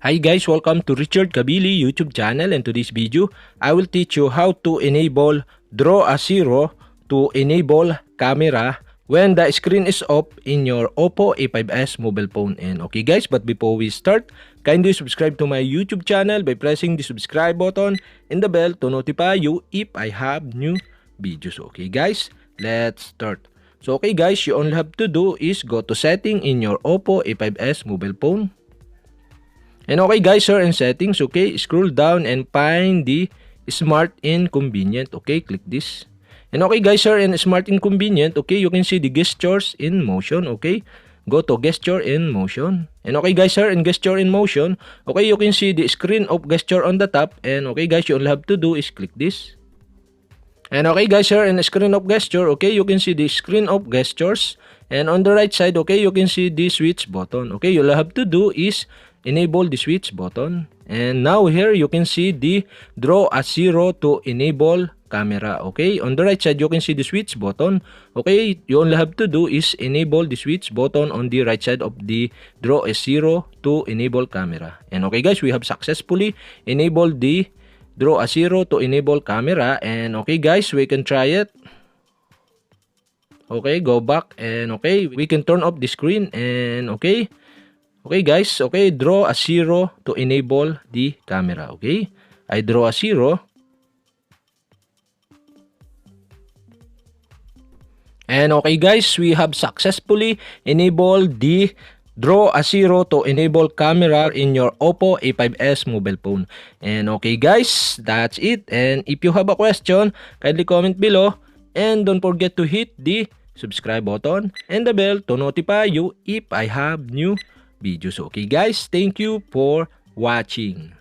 Hi guys, welcome to Richard Cabile YouTube channel, and today's video I will teach you how to enable draw a zero to enable camera when the screen is off in your OPPO A5s mobile phone. And okay guys, but before we start, kindly subscribe to my YouTube channel by pressing the subscribe button and the bell to notify you if I have new videos. Okay guys, let's start. So okay guys, you only have to do is go to setting in your OPPO A5s mobile phone. And okay guys, here in settings, okay, scroll down and find the smart and convenient. Okay, click this. And okay guys, here in smart and convenient, okay, you can see the gestures in motion. Okay, go to gesture in motion. And okay guys, here in gesture in motion, okay, you can see the screen of gesture on the top. And okay guys, you all have to do is click this. And okay guys, here in screen of gesture, okay, you can see the screen of gestures. And on the right side, okay, you can see the switch button. Okay, all you have to do is enable the switch button. And now here you can see the draw a zero to enable camera. Okay, on the right side you can see the switch button. Okay, you only have to do is enable the switch button on the right side of the draw a zero to enable camera. And okay guys, we have successfully enabled the draw a zero to enable camera. And okay guys, we can try it. Okay, go back, and okay, we can turn off the screen. And okay guys, okay, draw a zero to enable the camera. Okay, I draw a zero. And okay guys, we have successfully enabled the draw a zero to enable camera in your OPPO A5s mobile phone. And okay guys, that's it. And if you have a question, kindly comment below. And don't forget to hit the subscribe button and the bell to notify you if I have new videos. Okay guys, thank you for watching.